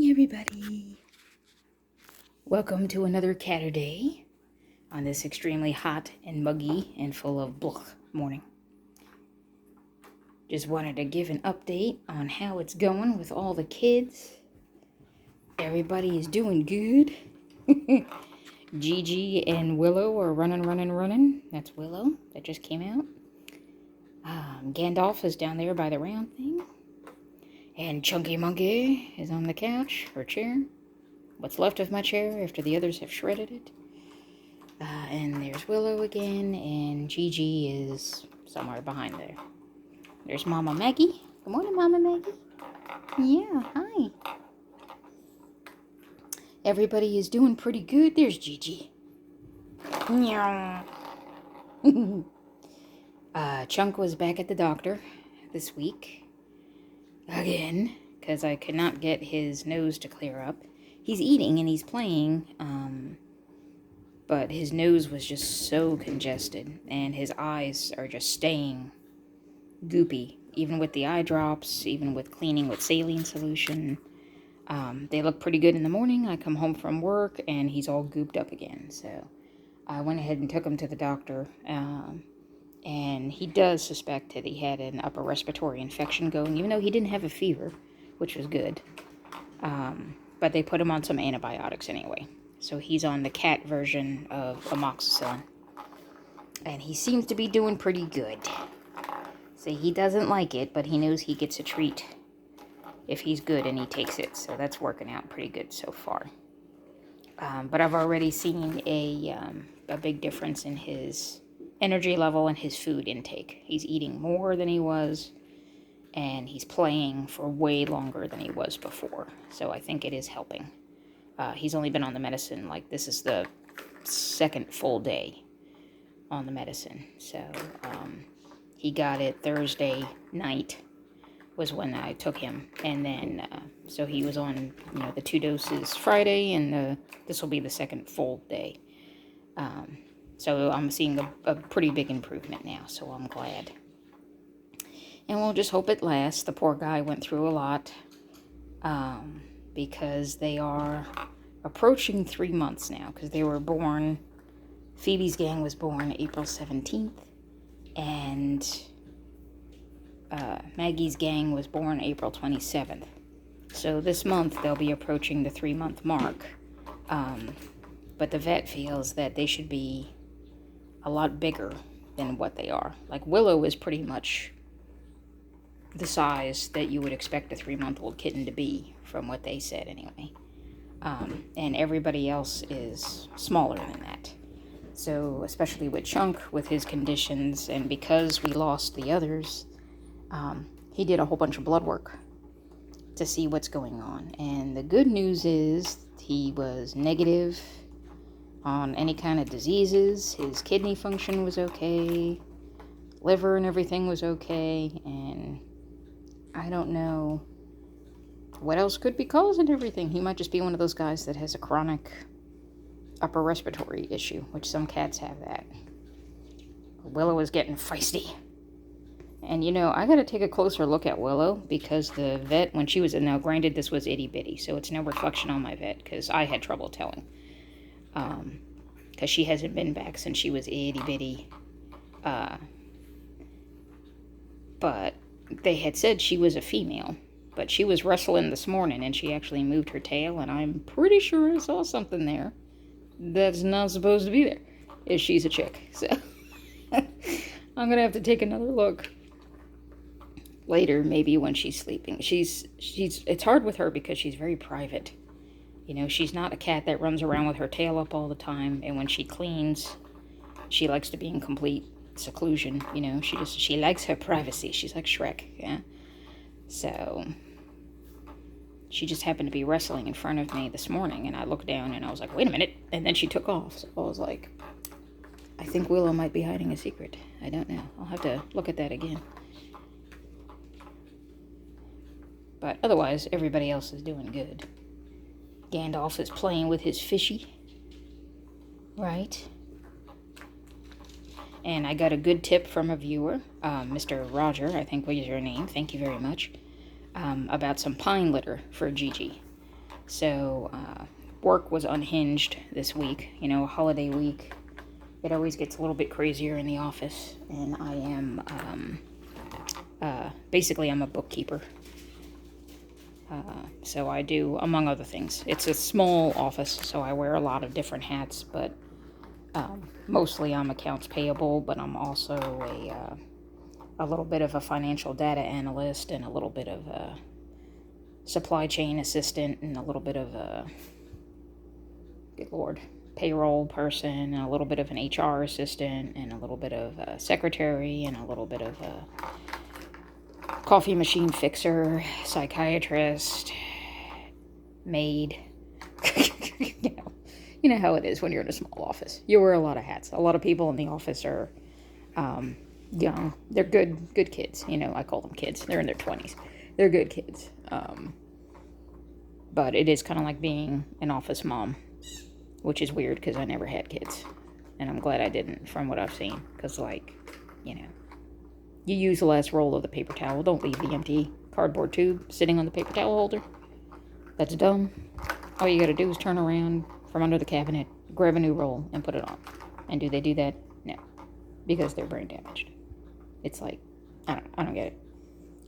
morning, everybody. Welcome to another Caturday on this extremely hot and muggy and full of blah morning. Just wanted to give an update on how it's going with all the kids. Everybody is doing good. Gigi and Willow are running. That's Willow. That just came out. Gandalf is down there by the round thing. And Chunky Monkey is on the couch, or chair. What's left of my chair after the others have shredded it. And there's Willow again, and Gigi is somewhere behind there. There's Mama Maggie. Good morning, Mama Maggie. Yeah, hi. Everybody is doing pretty good. There's Gigi. Meow. Chunk was back at the doctor this week. Again, because I could not get his nose to clear up. He's eating and he's playing, but his nose was just so congested, and his eyes are just staying goopy, even with the eye drops, even with cleaning with saline solution. They look pretty good in the morning. I come home from work, and he's all gooped up again, so I went ahead and took him to the doctor, and he does suspect that he had an upper respiratory infection going, even though he didn't have a fever, which was good. But they put him on some antibiotics anyway. So he's on the cat version of amoxicillin. And he seems to be doing pretty good. So he doesn't like it, but he knows he gets a treat if he's good and he takes it. So that's working out pretty good so far. But I've already seen a big difference in his energy level and his food intake. He's eating more than he was, and he's playing for way longer than he was before. So I think it is helping. He's only been on the medicine, like this is the second full day on the medicine. So he got it Thursday night was when I took him. And then, so he was on, the 2 doses Friday, and this will be the second full day. So I'm seeing a pretty big improvement now, so I'm glad. And we'll just hope it lasts. The poor guy went through a lot, because they are approaching 3 months now, because they were born, Phoebe's gang was born April 17th, and Maggie's gang was born April 27th. So this month they'll be approaching the 3-month mark, but the vet feels that they should be a lot bigger than what they are. Like Willow is pretty much the size that you would expect a 3-month-old kitten to be, from what they said anyway. And everybody else is smaller than that. So, especially with Chunk, with his conditions, and because we lost the others, he did a whole bunch of blood work to see what's going on. And the good news is he was negative on any kind of diseases. His kidney function was okay, liver and everything was okay, and I don't know what else could be causing everything. He might just be one of those guys that has a chronic upper respiratory issue, which some cats have that. Willow is getting feisty. And I gotta take a closer look at Willow, because the vet, when she was in, now granted this was itty bitty, so it's no reflection on my vet, because I had trouble telling. Because she hasn't been back since she was itty bitty. But they had said she was a female, but she was wrestling this morning and she actually moved her tail, and I'm pretty sure I saw something there that's not supposed to be there if she's a chick. So I'm gonna have to take another look later, maybe when she's sleeping. It's hard with her because she's very private. She's not a cat that runs around with her tail up all the time, and when she cleans, she likes to be in complete seclusion. She likes her privacy. She's like Shrek, yeah. So she just happened to be wrestling in front of me this morning, and I looked down and I was like, wait a minute, and then she took off. So I was like, I think Willow might be hiding a secret. I don't know. I'll have to look at that again. But otherwise, everybody else is doing good. Gandalf is playing with his fishy, right? And I got a good tip from a viewer, Mr. Roger, I think was your name, thank you very much, about some pine litter for Gigi. So, work was unhinged this week. You know, holiday week. It always gets a little bit crazier in the office. And I am, basically, I'm a bookkeeper. So I do, among other things. It's a small office, so I wear a lot of different hats, but mostly I'm accounts payable, but I'm also a little bit of a financial data analyst and a little bit of a supply chain assistant and a little bit of a, good Lord, payroll person and a little bit of an HR assistant and a little bit of a secretary and a little bit of a coffee machine fixer, psychiatrist, maid. You know how it is when you're in a small office. You wear a lot of hats. A lot of people in the office are young. They're good kids. You know, I call them kids. They're in their 20s. They're good kids. But it is kind of like being an office mom, which is weird because I never had kids. And I'm glad I didn't from what I've seen. Because, like, you know, you use the last roll of the paper towel. Don't leave the empty cardboard tube sitting on the paper towel holder. That's dumb. All you gotta do is turn around from under the cabinet, grab a new roll, and put it on. And do they do that? No. Because they're brain damaged. It's like, I don't get it.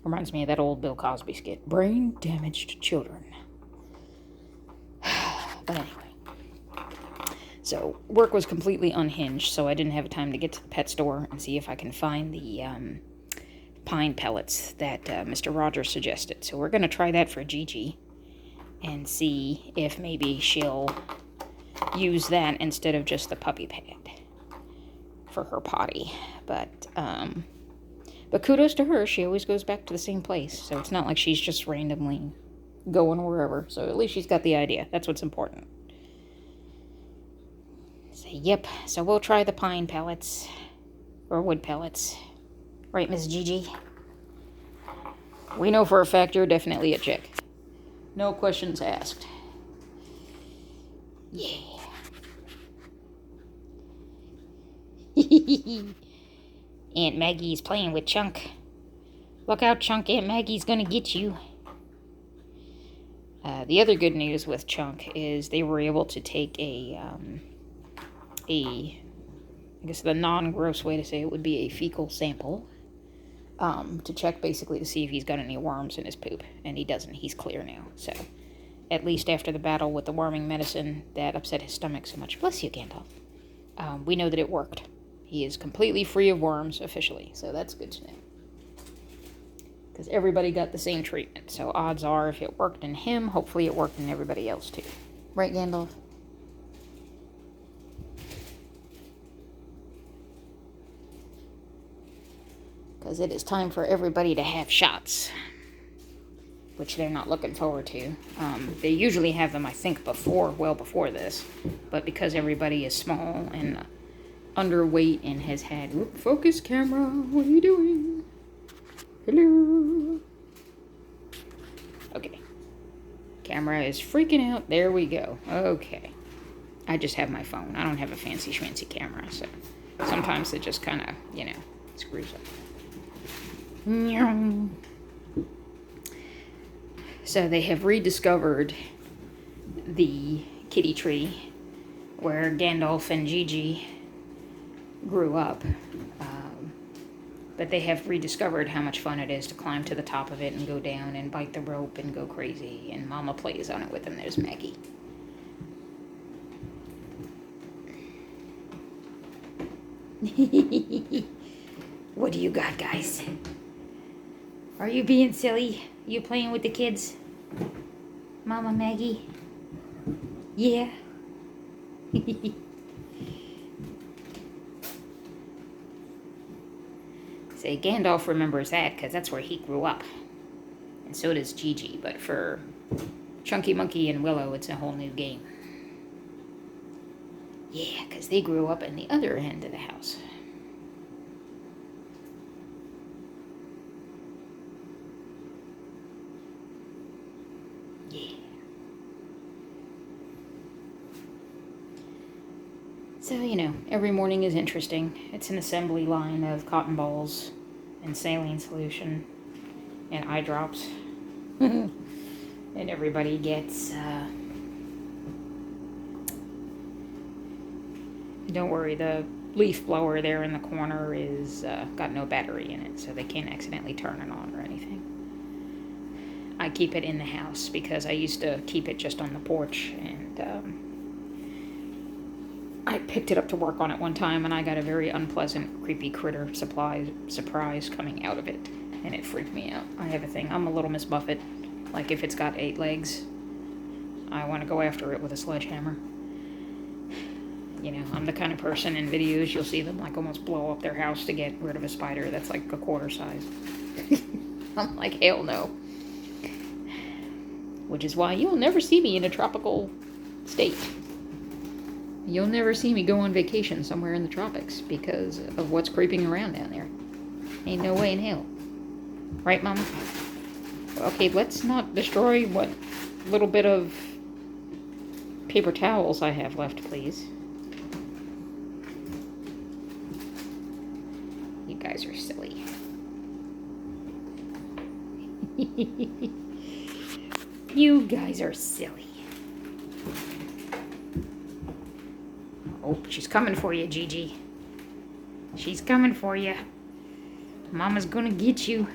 Reminds me of that old Bill Cosby skit. Brain damaged children. But anyway. So, work was completely unhinged, so I didn't have time to get to the pet store and see if I can find the pine pellets that Mr. Rogers suggested. So we're going to try that for Gigi and see if maybe she'll use that instead of just the puppy pad for her potty. But kudos to her, she always goes back to the same place, so it's not like she's just randomly going wherever. So at least she's got the idea. That's what's important. So yep, so we'll try the pine pellets or wood pellets. Right, Miss Gigi? We know for a fact you're definitely a chick. No questions asked. Yeah. Aunt Maggie's playing with Chunk. Look out, Chunk. Aunt Maggie's gonna get you. The other good news with Chunk is they were able to take I guess the non-gross way to say it would be a fecal sample, to check basically to see if he's got any worms in his poop, and he doesn't. He's clear now. So, at least after the battle with the worming medicine that upset his stomach so much, bless you, Gandalf, we know that it worked. He is completely free of worms officially, so that's good to know. Because everybody got the same treatment, so odds are if it worked in him, hopefully it worked in everybody else too. Right, Gandalf? Because it is time for everybody to have shots, which they're not looking forward to. They usually have them, I think, well before this, but because everybody is small and underweight and has had... Whoop, focus, camera, what are you doing? Hello? Okay. Camera is freaking out. There we go. Okay. I just have my phone. I don't have a fancy schmancy camera, so sometimes it just kind of, screws up. So they have rediscovered the kitty tree where Gandalf and Gigi grew up. But they have rediscovered how much fun it is to climb to the top of it and go down and bite the rope and go crazy. And Mama plays on it with them. There's Maggie. What do you got, guys? Are you being silly? You playing with the kids? Mama Maggie? Yeah. Say, Gandalf remembers that because that's where he grew up. And so does Gigi, but for Chunky Monkey and Willow, it's a whole new game. Yeah, because they grew up in the other end of the house. Yeah. So, every morning is interesting. It's an assembly line of cotton balls and saline solution and eye drops. And everybody gets, don't worry, the leaf blower there in the corner is got no battery in it, so they can't accidentally turn it on or anything. I keep it in the house because I used to keep it just on the porch, and I picked it up to work on it one time, and I got a very unpleasant, creepy critter surprise coming out of it, and it freaked me out. I have a thing. I'm a little Miss Buffett. Like, if it's got 8 legs, I want to go after it with a sledgehammer. You know, I'm the kind of person in videos, you'll see them, like, almost blow up their house to get rid of a spider that's, like, a quarter size. I'm like, hell no. Which is why you'll never see me in a tropical state. You'll never see me go on vacation somewhere in the tropics because of what's creeping around down there. Ain't no way in hell. Right, Mama? Okay, let's not destroy what little bit of paper towels I have left, please. You guys are silly. You guys are silly. Oh, she's coming for you, Gigi. She's coming for you. Mama's gonna get you.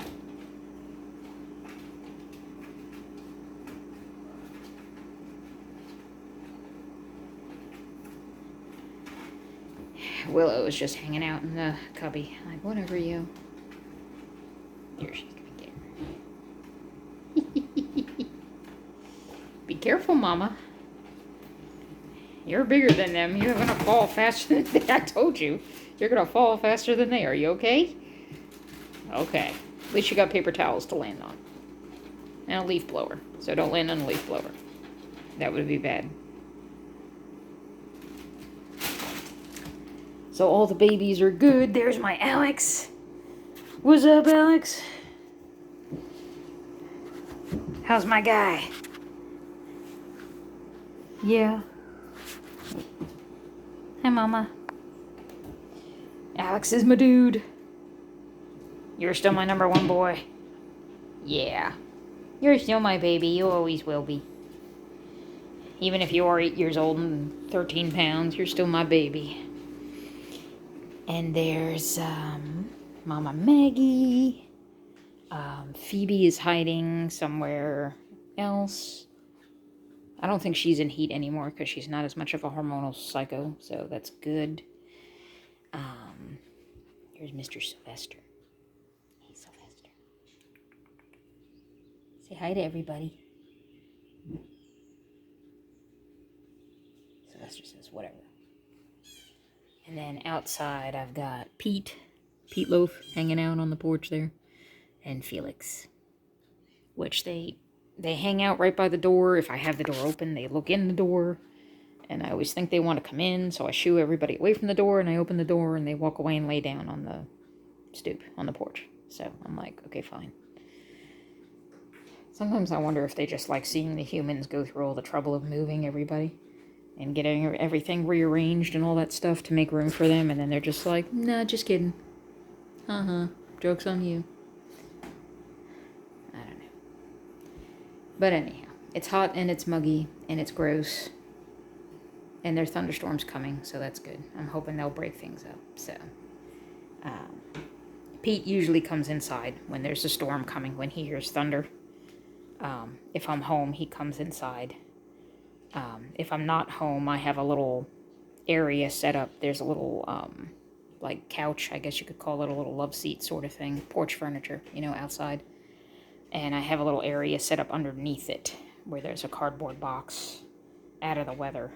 Willow is just hanging out in the cubby. Like, whatever, you. Here, she's gonna get her. Be careful, Mama. You're bigger than them. You're gonna fall faster than they. I told you. You're gonna fall faster than they are. You okay? Okay. At least you got paper towels to land on. And a leaf blower. So don't land on a leaf blower. That would be bad. So all the babies are good. There's my Alex. What's up, Alex? How's my guy? Yeah. Hi, Mama. Alex is my dude. You're still my #1 boy. Yeah. You're still my baby. You always will be. Even if you are 8 years old and 13 pounds, you're still my baby. And there's Mama Maggie. Phoebe is hiding somewhere else. I don't think she's in heat anymore because she's not as much of a hormonal psycho, so that's good. Here's Mr. Sylvester. Hey, Sylvester. Say hi to everybody. Sylvester says whatever. And then outside I've got Pete Loaf hanging out on the porch there, and Felix, which they hang out right by the door. If I have the door open, they look in the door, and I always think they want to come in, so I shoo everybody away from the door, and I open the door, and they walk away and lay down on the stoop on the porch. So I'm like, okay, fine. Sometimes I wonder if they just like seeing the humans go through all the trouble of moving everybody and getting everything rearranged and all that stuff to make room for them, and then they're just like, nah, just kidding. Joke's on you. I don't know. But anyhow, it's hot and it's muggy and it's gross. And there's thunderstorms coming, so that's good. I'm hoping they'll break things up. So, Pete usually comes inside when there's a storm coming, when he hears thunder. If I'm home, he comes inside. If I'm not home, I have a little area set up. There's a little, like, couch, I guess you could call it, a little love seat sort of thing. Porch furniture, you know, outside. And I have a little area set up underneath it where there's a cardboard box out of the weather.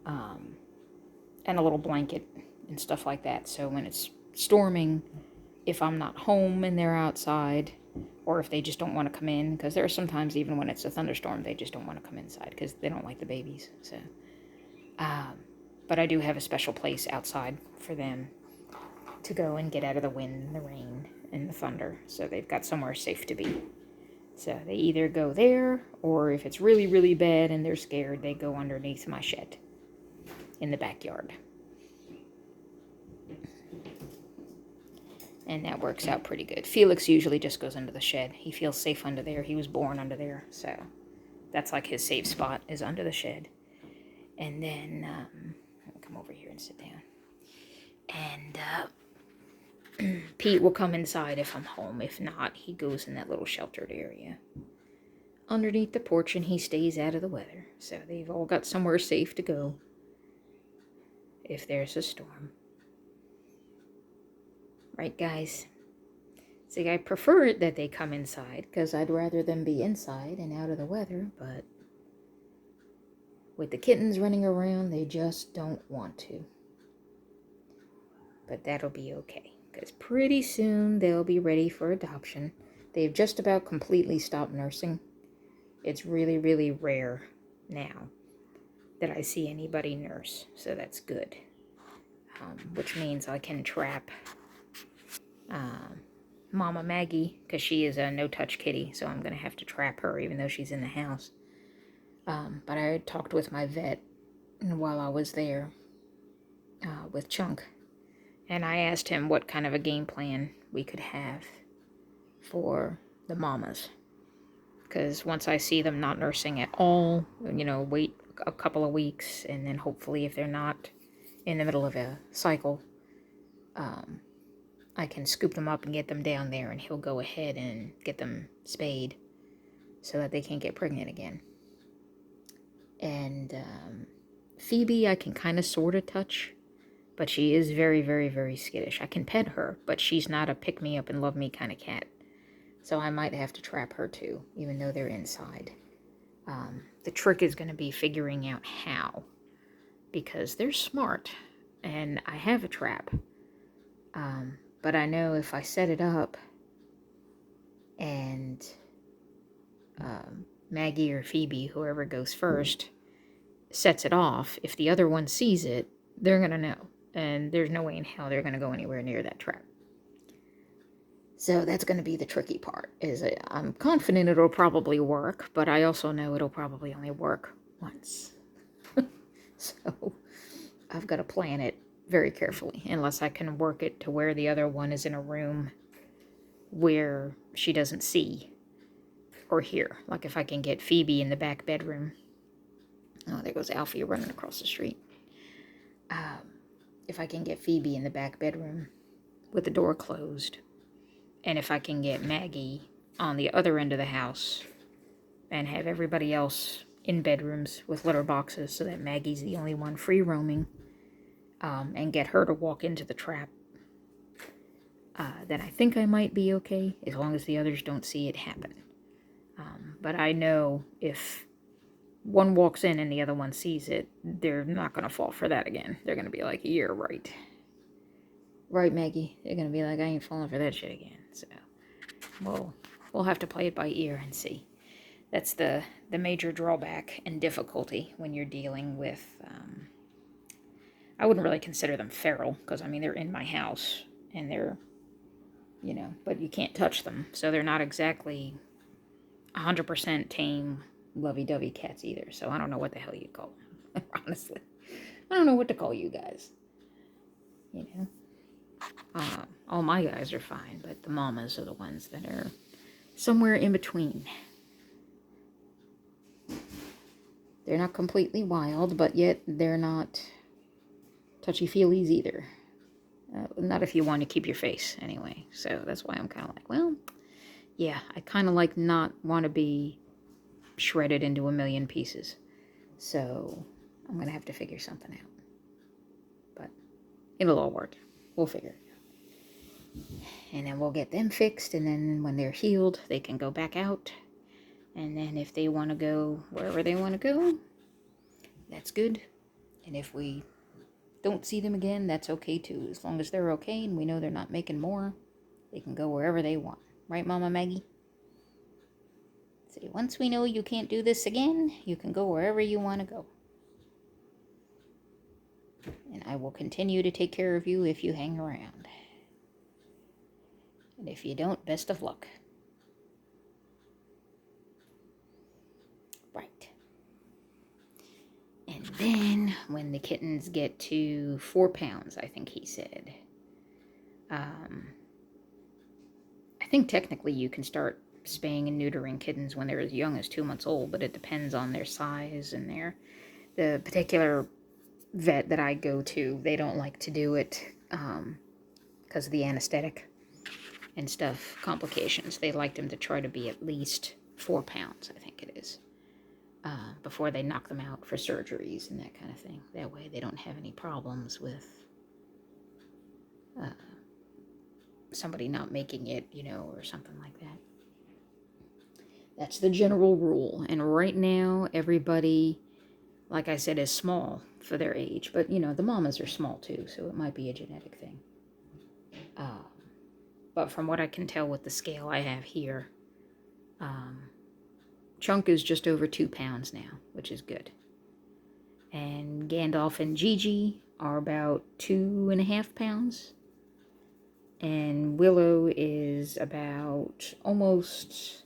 And a little blanket and stuff like that. So when it's storming, if I'm not home and they're outside, or if they just don't want to come in, because there are sometimes even when it's a thunderstorm, they just don't want to come inside because they don't like the babies. So, but I do have a special place outside for them to go and get out of the wind and the rain and the thunder. So they've got somewhere safe to be. So they either go there, or if it's really, really bad and they're scared, they go underneath my shed in the backyard. And that works out pretty good. Felix usually just goes under the shed. He feels safe under there. He was born under there, so That's like his safe spot, is under the shed. And then, I'll come over here and sit down. And Pete will come inside if I'm home. If not, he goes in that little sheltered area underneath the porch, and he stays out of the weather. So they've all got somewhere safe to go if there's a storm. Right, guys? See, I prefer it that they come inside, because I'd rather them be inside and out of the weather, but with the kittens running around, they just don't want to. But that'll be okay, because pretty soon they'll be ready for adoption. They've just about completely stopped nursing. It's really, really rare now that I see anybody nurse, so that's good. Which means I can trap Mama Maggie, because she is a no-touch kitty, so I'm going to have to trap her even though she's in the house. But I talked with my vet while I was there with Chunk, and I asked him what kind of a game plan we could have for the mamas. Because once I see them not nursing at all, wait a couple of weeks, and then hopefully if they're not in the middle of a cycle, I can scoop them up and get them down there, and he'll go ahead and get them spayed so that they can't get pregnant again. And Phoebe, I can kind of sort of touch, but she is very, very, very skittish. I can pet her, but she's not a pick-me-up and love-me kind of cat. So I might have to trap her too, even though they're inside. The trick is going to be figuring out how, because they're smart, and I have a trap. But I know if I set it up and Maggie or Phoebe, whoever goes first, sets it off, if the other one sees it, they're going to know. And there's no way in hell they're going to go anywhere near that trap. So that's going to be the tricky part. I'm confident it'll probably work, but I also know it'll probably only work once. So I've got to plan it very carefully, unless I can work it to where the other one is in a room where she doesn't see or hear. Like if I can get Phoebe in the back bedroom. Oh, there goes Alfie running across the street. If I can get Phoebe in the back bedroom with the door closed, and if I can get Maggie on the other end of the house and have everybody else in bedrooms with litter boxes so that Maggie's the only one free roaming, and get her to walk into the trap, then I think I might be okay, as long as the others don't see it happen. But I know if one walks in and the other one sees it, they're not going to fall for that again. They're going to be like, you're right. Right, Maggie? They're going to be like, I ain't falling for that shit again. So, we'll have to play it by ear and see. That's the major drawback and difficulty when you're dealing with, I wouldn't really consider them feral, because, I mean, they're in my house, and they're, but you can't touch them, so they're not exactly 100% tame, lovey-dovey cats either, so I don't know what the hell you'd call them, honestly. I don't know what to call you guys, all my guys are fine, but the mamas are the ones that are somewhere in between. They're not completely wild, but yet they're not touchy-feelies either. Not if you want to keep your face, anyway. So that's why I'm kind of like, well, yeah, I kind of like not want to be shredded into a million pieces. So I'm going to have to figure something out. But it'll all work. We'll figure it out. And then we'll get them fixed, and then when they're healed, they can go back out. And then if they want to go wherever they want to go, that's good. And if we don't see them again, that's okay too. As long as they're okay and we know they're not making more, they can go wherever they want. Right, Mama Maggie? See, once we know you can't do this again, you can go wherever you want to go. And I will continue to take care of you if you hang around. And if you don't, best of luck. Right. And then, when the kittens get to 4 pounds, I think he said, I think technically you can start spaying and neutering kittens when they're as young as 2 months old, but it depends on their size and the particular vet that I go to. They don't like to do it because of the anesthetic and stuff, complications. They like them to try to be at least 4 pounds, I think it is, before they knock them out for surgeries and that kind of thing. That way they don't have any problems with somebody not making it, or something like that. That's the general rule. And right now, everybody, like I said, is small for their age. But, the mamas are small too, so it might be a genetic thing. But from what I can tell with the scale I have here, Chunk is just over 2 pounds now, which is good. And Gandalf and Gigi are about 2.5 pounds. And Willow is about almost,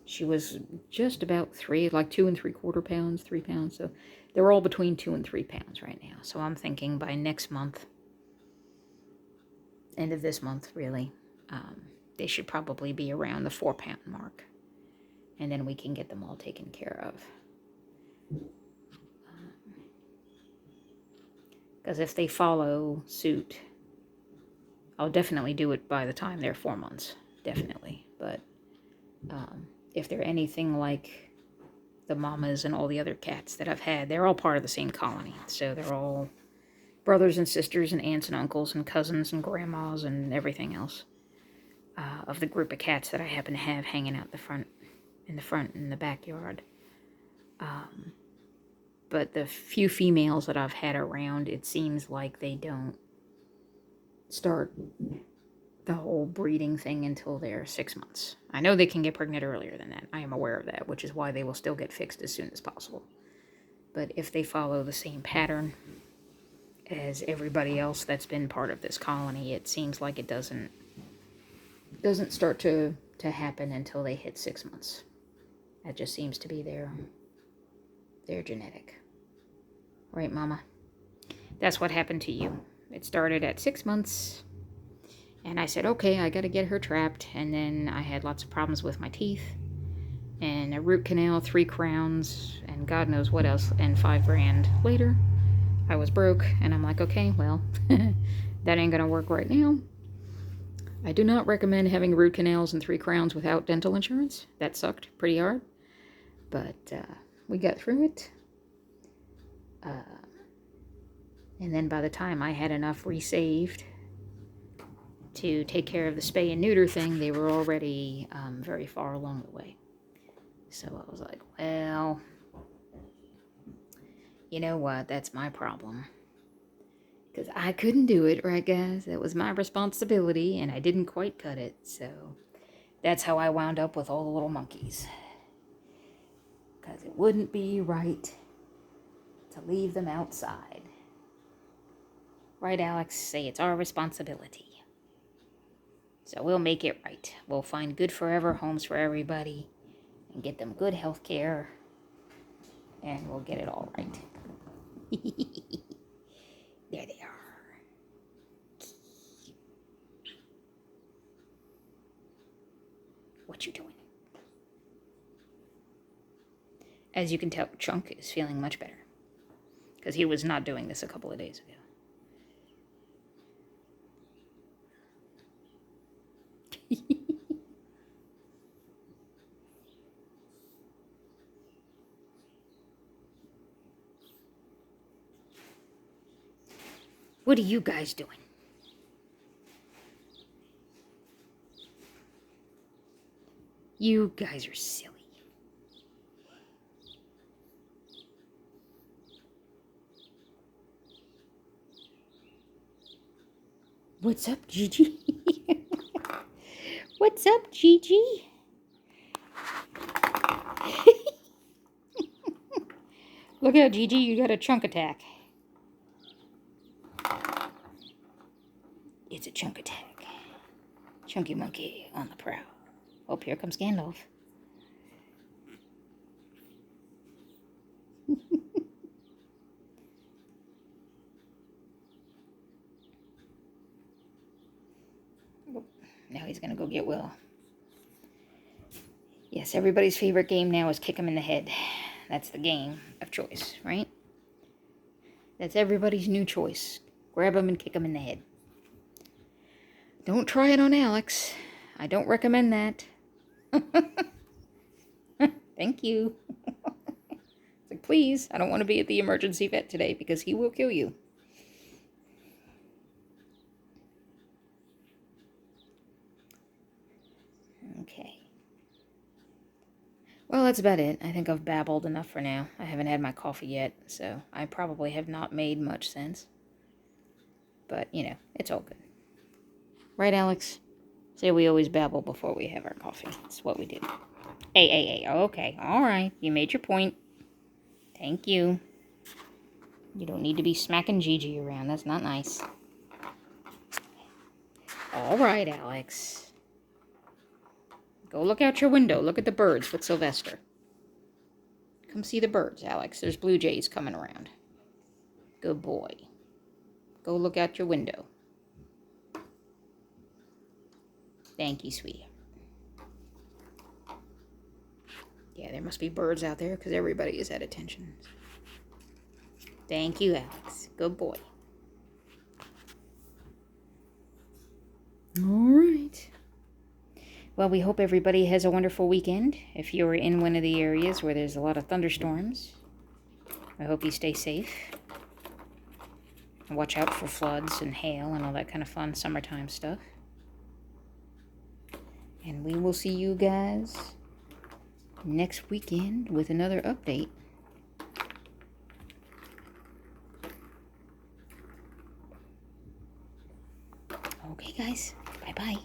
she was just about 3, like 2.75 pounds, 3 pounds. So they're all between 2 and 3 pounds right now. So I'm thinking by next month, end of this month, really, they should probably be around the 4 pound mark. And then we can get them all taken care of. Because if they follow suit, I'll definitely do it by the time they're 4 months. Definitely. But if they're anything like the mamas and all the other cats that I've had, they're all part of the same colony. So they're all brothers and sisters and aunts and uncles and cousins and grandmas and everything else of the group of cats that I happen to have hanging out in the backyard. But the few females that I've had around, it seems like they don't start the whole breeding thing until they're 6 months. I know they can get pregnant earlier than that. I am aware of that, which is why they will still get fixed as soon as possible. But if they follow the same pattern as everybody else that's been part of this colony, it seems like it doesn't start to happen until they hit 6 months. That just seems to be their genetic. Right, Mama? That's what happened to you. It started at 6 months, and I said, okay, I gotta get her trapped, and then I had lots of problems with my teeth, and a root canal, 3 crowns, and God knows what else, and $5,000 later, I was broke, and I'm like, okay, well, that ain't gonna work right now. I do not recommend having root canals and 3 crowns without dental insurance. That sucked pretty hard, but we got through it. And then by the time I had enough resaved to take care of the spay and neuter thing, they were already very far along the way. So I was like, well, you know what? That's my problem. Because I couldn't do it, right, guys? That was my responsibility, and I didn't quite cut it. So that's how I wound up with all the little monkeys. Because it wouldn't be right to leave them outside. Right, Alex? Say it's our responsibility. So we'll make it right. We'll find good forever homes for everybody and get them good health care. And we'll get it all right. There they are. What you doing? As you can tell, Chunk is feeling much better. Because he was not doing this a couple of days ago. What are you guys doing? You guys are silly. What's up, Gigi? What's up, Gigi? Look out, Gigi, you got a chunk attack. It's a chunk attack. Chunky monkey on the prowl. Oh, here comes Gandalf. Now he's gonna go get Will. Yes, everybody's favorite game now is kick him in the head. That's the game of choice, right? That's everybody's new choice. Grab him and kick him in the head. Don't try it on Alex. I don't recommend that. Thank you. It's like, please, I don't want to be at the emergency vet today because he will kill you. Okay. Well, that's about it. I think I've babbled enough for now. I haven't had my coffee yet, so I probably have not made much sense. But, you know, it's all good. Right, Alex? Say we always babble before we have our coffee. That's what we do. Hey. Okay, all right. You made your point. Thank you. You don't need to be smacking Gigi around. That's not nice. All right, Alex. Go look out your window. Look at the birds with Sylvester. Come see the birds, Alex. There's blue jays coming around. Good boy. Go look out your window. Thank you, sweetie. Yeah, there must be birds out there because everybody is at attention. Thank you, Alex. Good boy. All right. Well, we hope everybody has a wonderful weekend. If you're in one of the areas where there's a lot of thunderstorms, I hope you stay safe. Watch out for floods and hail and all that kind of fun summertime stuff. And we will see you guys next weekend with another update. Okay, guys. Bye-bye.